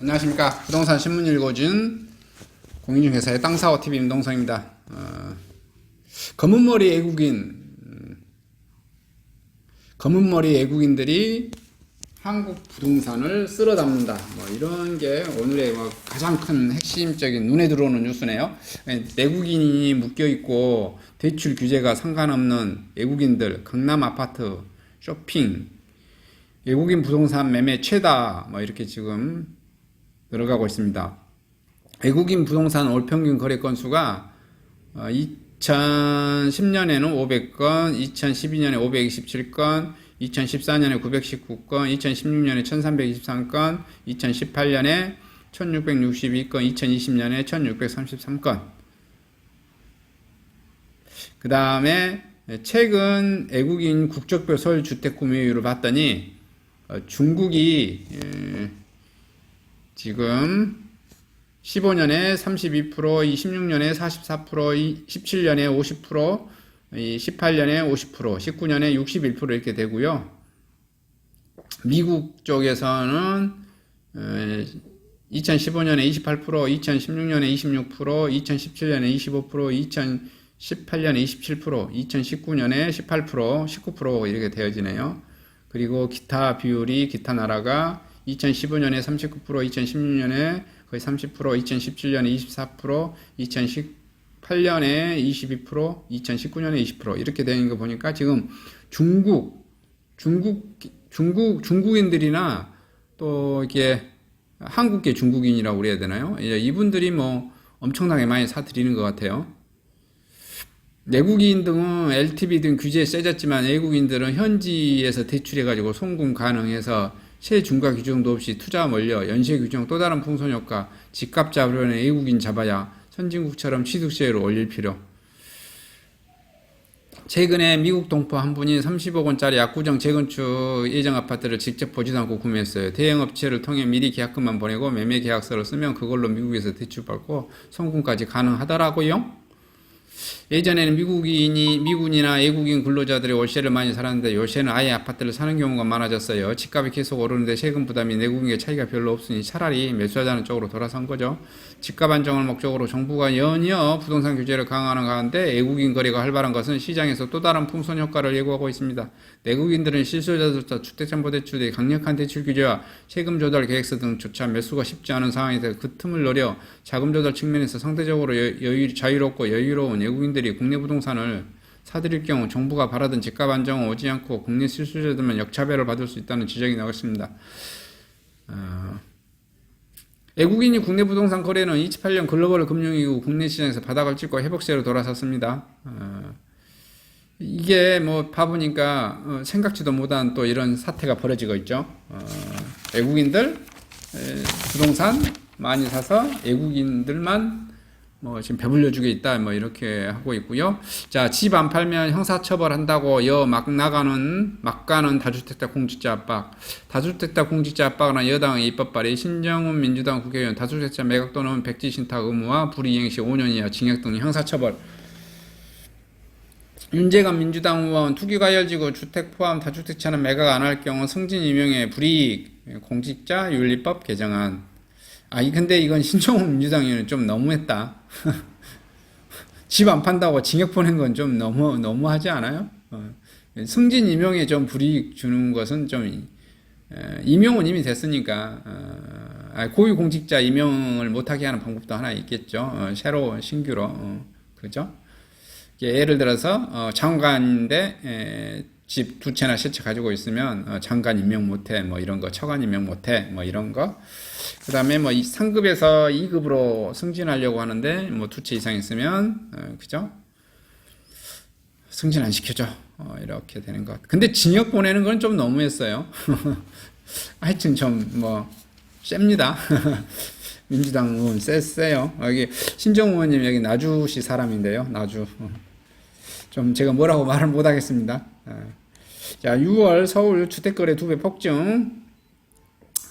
안녕하십니까. 부동산 신문 읽어준 공인중개사의 땅사고TV 임동성입니다. 검은머리 외국인들이 한국 부동산을 쓸어 담는다. 이런 게 오늘의 가장 큰 핵심적인 눈에 들어오는 뉴스네요. 내국인이 묶여있고 대출 규제가 상관없는 외국인들, 강남 아파트, 쇼핑, 외국인 부동산 매매 최다, 이렇게 지금 늘어가고 있습니다. 외국인 부동산 올 평균 거래 건수가 2010년에는 500건, 2012년에 527건, 2014년에 919건, 2016년에 1323건, 2018년에 1662건, 2020년에 1633건. 그 다음에 최근 외국인 국적별 서울 주택 구매율을 봤더니 중국이 지금 15년에 32%, 16년에 44%, 17년에 50%, 18년에 50%, 19년에 61% 이렇게 되고요. 미국 쪽에서는 2015년에 28%, 2016년에 26%, 2017년에 25%, 2018년에 27%, 2019년에 18%, 19% 이렇게 되어지네요. 그리고 기타 비율이 기타 나라가 2015년에 39%, 2016년에 거의 30%, 2017년에 24%, 2018년에 22%, 2019년에 20% 이렇게 되는 거 보니까 지금 중국인들이나 또 이렇게 한국계 중국인이라고 그래야 되나요? 이분들이 엄청나게 많이 사들이는 것 같아요. 내국인 등은 LTV 등 규제에 세졌지만 외국인들은 현지에서 대출해가지고 송금 가능해서 세중과 규정도 없이 투자 몰려 연쇄 규정 또 다른 풍선 효과 집값 잡으려는 외국인 잡아야 선진국처럼 취득세를 올릴 필요. 최근에 미국 동포 한 분이 30억 원짜리 압구정 재건축 예정 아파트를 직접 보지도 않고 구매했어요. 대형 업체를 통해 미리 계약금만 보내고 매매 계약서를 쓰면 그걸로 미국에서 대출받고 송금까지 가능하더라고요. 예전에는 미군이나 외국인 근로자들이 월세를 많이 살았는데 요새는 아예 아파트를 사는 경우가 많아졌어요. 집값이 계속 오르는데 세금 부담이 내국인의 차이가 별로 없으니 차라리 매수하자는 쪽으로 돌아선 거죠. 집값 안정을 목적으로 정부가 연이어 부동산 규제를 강화하는 가운데 외국인 거래가 활발한 것은 시장에서 또 다른 풍선 효과를 예고하고 있습니다. 내국인들은 실소유자들과 주택담보대출 등 강력한 대출 규제와 세금 조달 계획서 등조차 매수가 쉽지 않은 상황에서 그 틈을 노려 자금 조달 측면에서 상대적으로 자유롭고 여유로운 외국인들이 국내 부동산을 사들일 경우 정부가 바라던 집값 안정은 오지 않고 국내 실수요자들만 역차별을 받을 수 있다는 지적이 나왔습니다. 외국인이 국내 부동산 거래는 28년 글로벌 금융위기 국내 시장에서 바닥을 찍고 회복세로 돌아섰습니다. 이게 봐보니까 생각지도 못한 또 이런 사태가 벌어지고 있죠. 외국인들 부동산 많이 사서 외국인들만 지금 배불려 주게 있다 이렇게 하고 있고요. 자, 집 안 팔면 형사처벌 한다고 막 가는 다주택자 공직자 압박. 다주택자 공직자 압박은 여당의 입법 발의 신정훈 민주당 국회의원 다주택자 매각 또는 백지 신탁 의무와 불이행 시 5년 이하 징역 등 형사처벌. 윤재관 민주당 의원 투기과열지구 주택 포함 다주택자는 매각 안 할 경우 승진 임용의 불이익 공직자 윤리법 개정안. 근데 이건 신정훈 민주당 의원은 좀 너무했다. 집 안 판다고 징역 보낸 건 좀 너무하지 않아요? 승진 임용에 좀 불이익 주는 것은 좀, 임용은 이미 됐으니까, 고위공직자 임용을 못하게 하는 방법도 하나 있겠죠. 새로, 신규로, 그죠? 예를 들어서, 장관인데, 집 두 채나 세 채 가지고 있으면 장관 임명 못해 이런 거 처관 임명 못해 이런 거. 그 다음에 이 상급에서 2급으로 승진하려고 하는데 두 채 이상 있으면 그죠? 승진 안 시켜줘 이렇게 되는 것. 근데 징역 보내는 건 좀 너무했어요. 하여튼 좀 셉니다. 민주당 의원 세요. 여기 신정 의원님 여기 나주시 사람인데요. 나주. 좀 제가 뭐라고 말을 못하겠습니다. 자, 6월 서울 주택거래 2배 폭증,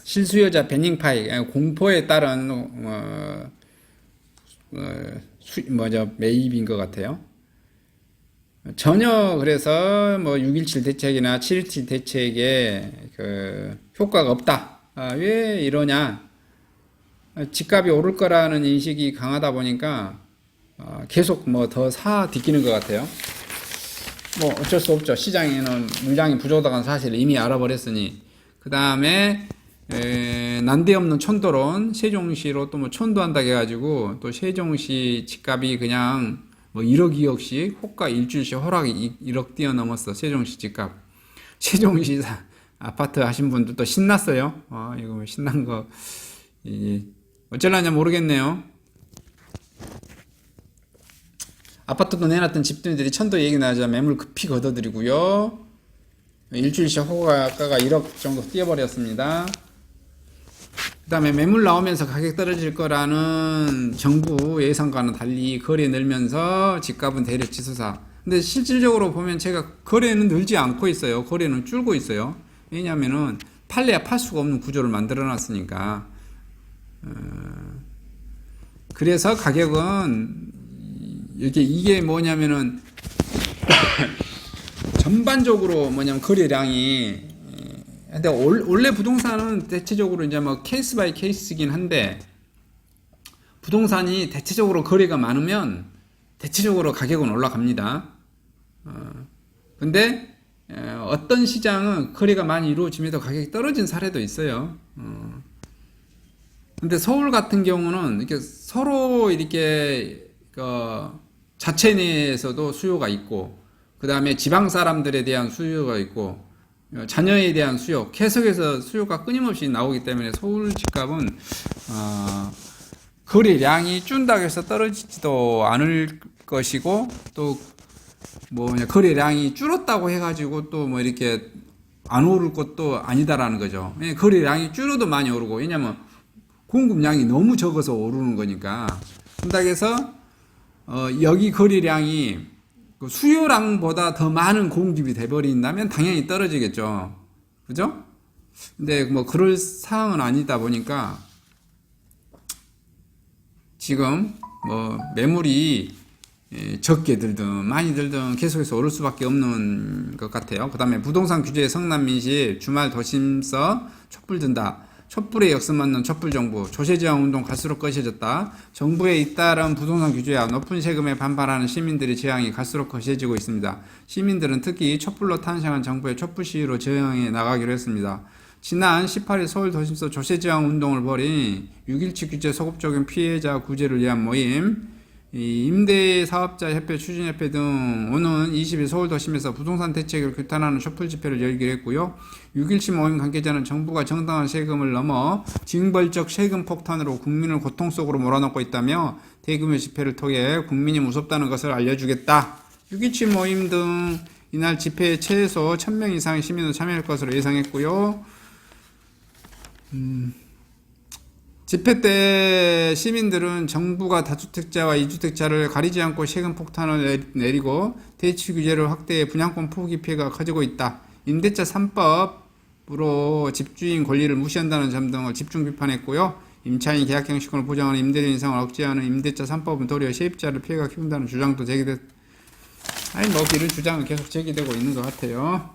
실수요자 패닝파이, 공포에 따른 매입인 것 같아요. 전혀 그래서 6.17 대책이나 7.17 대책에 효과가 없다. 왜 이러냐? 집값이 오를 거라는 인식이 강하다 보니까 계속 뭐 더 디끼는 것 같아요. 뭐 어쩔 수 없죠. 시장에는 물량이 부족하다는 사실을 이미 알아버렸으니. 그 다음에 난데없는 촌도론, 세종시로 또 뭐 촌도한다 해가지고 또 세종시 집값이 그냥 뭐 1억 2억씩 호가 일주일씩 호락이 1억 뛰어넘었어. 세종시 집값. 세종시 아파트 하신 분들도 신났어요. 이거 뭐 신난 거 어쩌려냐 모르겠네요. 아파트도 내놨던 집주인들이 천도 얘기 나자 매물 급히 걷어들이고요. 일주일씩 호가가 1억 정도 뛰어버렸습니다. 그 다음에 매물 나오면서 가격 떨어질 거라는 정부 예상과는 달리 거래 늘면서 집값은 대려 치솟아. 근데 실질적으로 보면 제가 거래는 늘지 않고 있어요. 거래는 줄고 있어요. 왜냐면은 팔래야 팔 수가 없는 구조를 만들어 놨으니까. 그래서 가격은 이게 뭐냐면은 전반적으로 뭐냐면 거래량이 근데 원래 부동산은 대체적으로 이제 뭐 케이스 바이 케이스긴 한데 부동산이 대체적으로 거래가 많으면 대체적으로 가격은 올라갑니다. 근데 어떤 시장은 거래가 많이 이루어지면서 가격이 떨어진 사례도 있어요. 근데 서울 같은 경우는 이렇게 서로 이렇게 자체 내에서도 수요가 있고 그 다음에 지방 사람들에 대한 수요가 있고 자녀에 대한 수요 계속해서 수요가 끊임없이 나오기 때문에 서울 집값은 거래량이 준다고 해서 떨어지지도 않을 것이고 또 거래량이 줄었다고 해가지고 또 뭐 이렇게 안 오를 것도 아니다라는 거죠. 거래량이 줄어도 많이 오르고 왜냐면 공급량이 너무 적어서 오르는 거니까. 그렇다고 해서 여기 거래량이 수요량보다 더 많은 공급이 돼버린다면 당연히 떨어지겠죠. 그죠? 근데 뭐 그럴 상황은 아니다 보니까 지금 뭐 매물이 적게 들든 많이 들든 계속해서 오를 수밖에 없는 것 같아요. 그 다음에 부동산 규제의 성남 민심 주말 도심서 촛불 든다. 촛불의 역습 맞는 촛불정부, 조세저항 운동 갈수록 거세졌다. 정부에 잇따른 부동산 규제와 높은 세금에 반발하는 시민들의 저항이 갈수록 거세지고 있습니다. 시민들은 특히 촛불로 탄생한 정부의 촛불 시위로 저항해 나가기로 했습니다. 지난 18일 서울 도심서 조세저항 운동을 벌인 6.17 규제 소급 적용 피해자 구제를 위한 모임, 임대사업자협회, 추진협회 등 오는 20일 서울도심에서 부동산 대책을 규탄하는 촛불 집회를 열기로 했고요. 6.17 모임 관계자는 정부가 정당한 세금을 넘어 징벌적 세금 폭탄으로 국민을 고통 속으로 몰아넣고 있다며 대규모 집회를 통해 국민이 무섭다는 것을 알려주겠다. 6.17 모임 등 이날 집회에 최소 1000명 이상의 시민으로 참여할 것으로 예상했고요. 집회 때 시민들은 정부가 다주택자와 이주택자를 가리지 않고 세금 폭탄을 내리고 대치 규제를 확대해 분양권 포기 피해가 커지고 있다. 임대차 3법으로 집주인 권리를 무시한다는 점 등을 집중 비판했고요. 임차인 계약 형식을 보장하는 임대료 인상을 억제하는 임대차 3법은 도리어 세입자를 피해가 키운다는 주장도 제기됐. 이런 주장은 계속 제기되고 있는 것 같아요.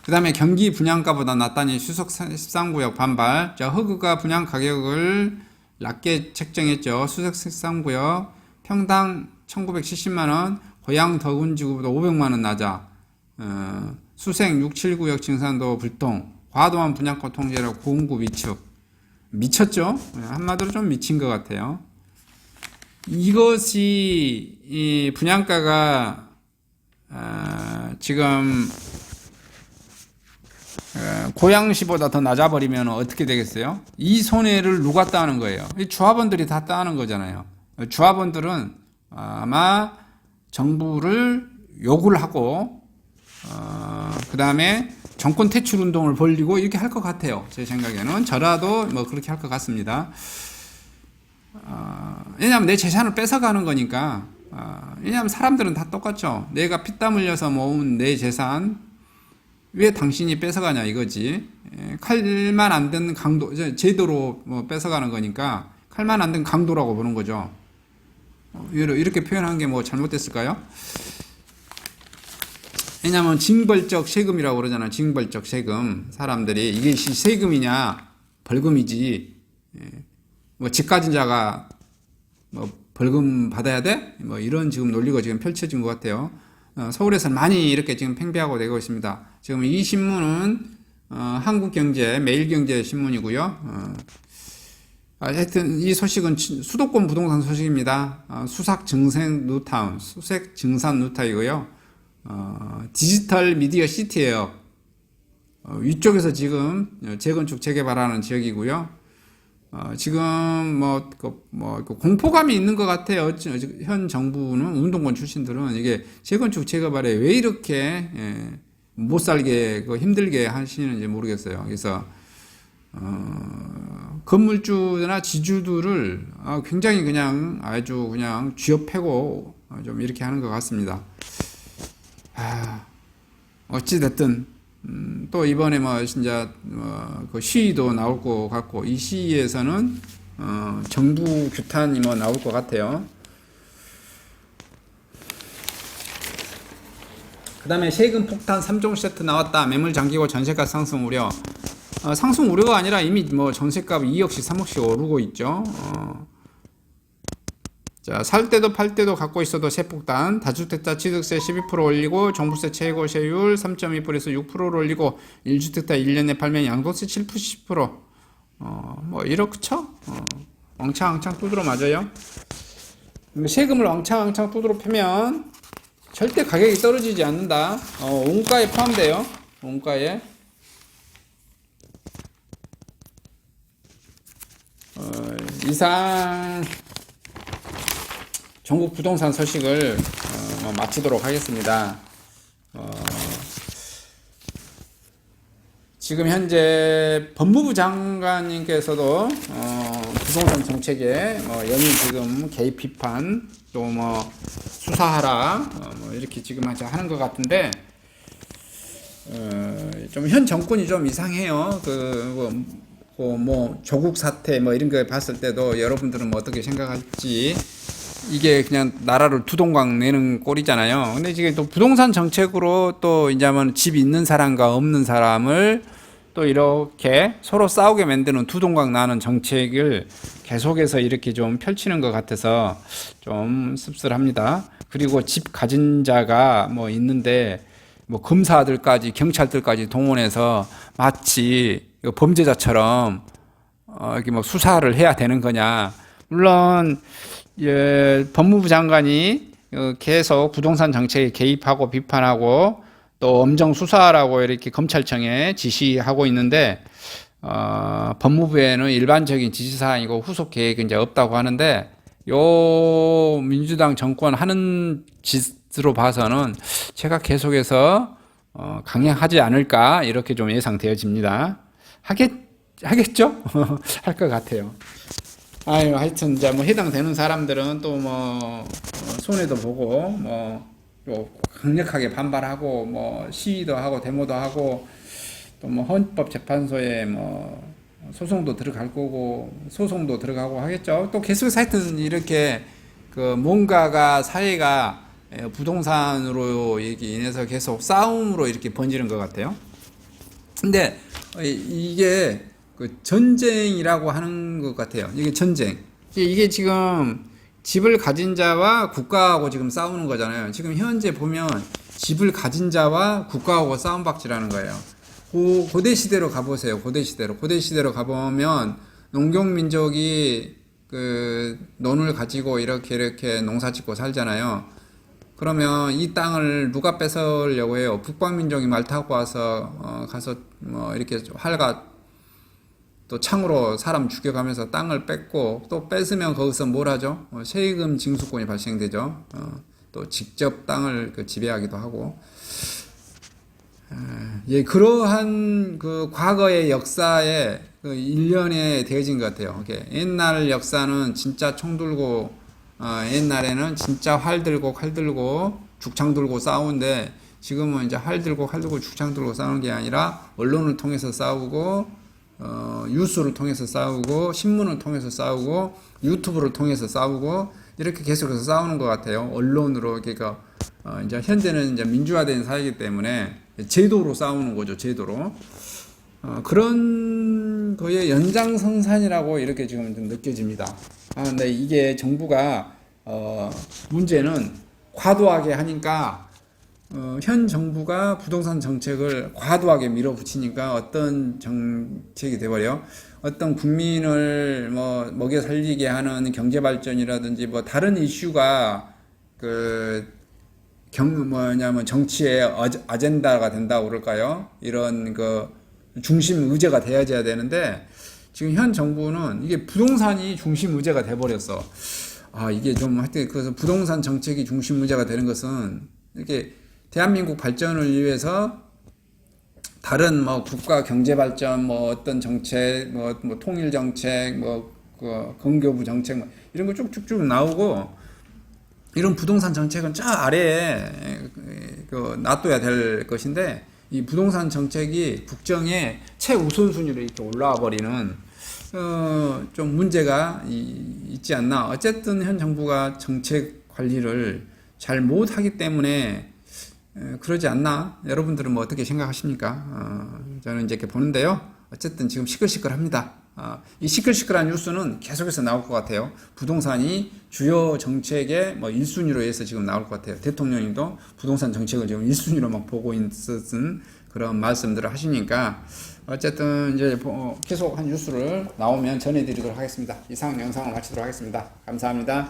그 다음에 경기 분양가보다 낮다니 수석 13구역 반발. 허그가 분양 가격을 낮게 책정했죠. 수석 13구역 평당 1970만원, 고양 덕운지구보다 500만원 낮아. 수색 6, 7구역 징산도 불통. 과도한 분양가 통제로 공급 위축. 미쳤죠? 한마디로 좀 미친 것 같아요. 이것이 이 분양가가 지금 고양시보다 더 낮아버리면 어떻게 되겠어요? 이 손해를 누가 따는 거예요? 이 조합원들이 다 따는 거잖아요. 조합원들은 아마 정부를 욕을 하고 그 다음에 정권 퇴출 운동을 벌리고 이렇게 할 것 같아요. 제 생각에는 저라도 뭐 그렇게 할 것 같습니다. 왜냐하면 내 재산을 뺏어가는 거니까. 왜냐하면 사람들은 다 똑같죠. 내가 피땀 흘려서 모은 내 재산 왜 당신이 뺏어가냐 이거지. 칼만 안 든 강도, 제도로 뭐 뺏어가는 거니까 칼만 안 든 강도라고 보는 거죠. 이렇게 표현한 게 뭐 잘못됐을까요? 왜냐하면 징벌적 세금이라고 그러잖아요. 징벌적 세금. 사람들이 이게 세금이냐 벌금이지. 뭐 집 가진 자가 뭐 벌금 받아야 돼? 뭐 이런 지금 논리가 지금 펼쳐진 것 같아요. 서울에서는 많이 이렇게 지금 팽배하고 되고 있습니다. 지금 이 신문은 한국경제, 매일경제 신문이고요. 하여튼 이 소식은 수도권 부동산 소식입니다. 수삭 증산 뉴타운, 수색 증산 뉴타이고요. 디지털 미디어 시티예요. 위쪽에서 지금 재건축 재개발하는 지역이고요. 지금 공포감이 있는 것 같아요. 현 정부는 운동권 출신들은 이게 재건축 재개발에 왜 이렇게 못 살게 힘들게 하시는지 모르겠어요. 그래서 건물주나 지주들을 굉장히 그냥 아주 그냥 쥐어패고 좀 이렇게 하는 것 같습니다. 어찌됐든 또 이번에 뭐 진짜 그 시위도 나올 것 같고 이 시위에서는 정부 규탄이 뭐 나올 것 같아요. 그 다음에 세금 폭탄 3종 세트 나왔다. 매물 잠기고 전세가 상승 우려. 상승 우려가 아니라 이미 뭐 전세값 2억씩 3억씩 오르고 있죠. 자, 살 때도 팔 때도 갖고 있어도 세폭탄. 다주택자 취득세 12% 올리고 종부세 최고 세율 3.2%에서 6%를 올리고 1주택자 1년에 팔면 양도세 7% 뭐 이렇죠. 엉창엉창 두드러 맞아요. 세금을 엉창엉창 두드러 패면 절대 가격이 떨어지지 않는다. 원가에 포함돼요. 원가에. 이상 전국 부동산 소식을 마치도록 하겠습니다. 지금 현재 법무부 장관님께서도 부동산 정책에 연일 지금 개입 비판 또 뭐 수사하라 뭐 이렇게 지금 하는 것 같은데 좀 현 정권이 좀 이상해요. 뭐 조국 사태 뭐 이런 거 봤을 때도 여러분들은 뭐 어떻게 생각할지 이게 그냥 나라를 두동강 내는 꼴이잖아요. 근데 지금 또 부동산 정책으로 또 이제 하면 집 있는 사람과 없는 사람을 또 이렇게 서로 싸우게 만드는 두동강 나는 정책을 계속해서 이렇게 좀 펼치는 것 같아서 좀 씁쓸합니다. 그리고 집 가진 자가 뭐 있는데 뭐 검사들까지 경찰들까지 동원해서 마치 범죄자처럼 이렇게 뭐 수사를 해야 되는 거냐. 물론 법무부 장관이 계속 부동산 정책에 개입하고 비판하고 또 엄정 수사하라고 이렇게 검찰청에 지시하고 있는데 법무부에는 일반적인 지시사항이고 후속 계획이 이제 없다고 하는데 요 민주당 정권 하는 짓으로 봐서는 제가 계속해서 강행하지 않을까 이렇게 좀 예상되어집니다. 하겠죠? 할 것 같아요. 하여튼 이제 뭐 해당되는 사람들은 또 뭐 손해도 보고 뭐 또 강력하게 반발하고 뭐 시위도 하고 데모도 하고 또 뭐 헌법재판소에 뭐 소송도 들어갈 거고 소송도 들어가고 하겠죠. 또 계속해서 하여튼 이렇게 뭔가가 사회가 부동산으로 인해서 계속 싸움으로 이렇게 번지는 것 같아요. 근데 이게 전쟁이라고 하는 것 같아요. 이게 전쟁. 이게 지금 집을 가진 자와 국가하고 지금 싸우는 거잖아요. 지금 현재 보면 집을 가진 자와 국가하고 싸움박질하는 거예요. 고대 시대로 가보세요. 고대 시대로 가보면 농경민족이 논을 가지고 이렇게 농사짓고 살잖아요. 그러면 이 땅을 누가 뺏으려고 해요? 북방민족이 말 타고 와서 가서 뭐 이렇게 활과 또 창으로 사람 죽여가면서 땅을 뺏고 또 뺏으면 거기서 뭘 하죠? 세금 징수권이 발생되죠. 또 직접 땅을 지배하기도 하고. 그러한 과거의 역사의 일련에 되어진 것 같아요. 옛날 역사는 진짜 총 들고 옛날에는 진짜 활 들고 칼 들고 죽창 들고 싸우는데 지금은 이제 활 들고 칼 들고 죽창 들고 싸우는 게 아니라 언론을 통해서 싸우고 뉴스를 통해서 싸우고 신문을 통해서 싸우고 유튜브를 통해서 싸우고 이렇게 계속해서 싸우는 것 같아요. 언론으로 그러니까 이제 현재는 이제 민주화된 사회이기 때문에 제도로 싸우는 거죠. 제도로 그런 거의 연장선상이라고 이렇게 지금 좀 느껴집니다. 근데 이게 정부가 문제는 과도하게 하니까 현 정부가 부동산 정책을 과도하게 밀어붙이니까 어떤 정책이 돼버려? 어떤 국민을 뭐 먹여 살리게 하는 경제 발전이라든지 뭐 다른 이슈가 뭐냐면 정치의 아젠다가 된다고 그럴까요? 이런 중심 의제가 되어야 되는데 지금 현 정부는 이게 부동산이 중심 의제가 돼버렸어. 이게 좀 하여튼 그래서 부동산 정책이 중심 의제가 되는 것은 이렇게 대한민국 발전을 위해서 다른 뭐 국가 경제 발전 뭐 어떤 정책 뭐 통일 정책 건교부 정책 뭐 이런 거 쭉쭉쭉 나오고 이런 부동산 정책은 저 아래에 놔둬야 될 것인데 이 부동산 정책이 국정의 최우선순위로 이렇게 올라와 버리는 좀 문제가 있지 않나. 어쨌든 현 정부가 정책 관리를 잘 못하기 때문에 그러지 않나? 여러분들은 뭐 어떻게 생각하십니까? 저는 이제 이렇게 보는데요. 어쨌든 지금 시끌시끌합니다. 이 시끌시끌한 뉴스는 계속해서 나올 것 같아요. 부동산이 주요 정책의 뭐 1순위로 해서 지금 나올 것 같아요. 대통령님도 부동산 정책을 지금 1순위로 막 보고 있었은 그런 말씀들을 하시니까 어쨌든 이제 계속 한 뉴스를 나오면 전해드리도록 하겠습니다. 이상 영상을 마치도록 하겠습니다. 감사합니다.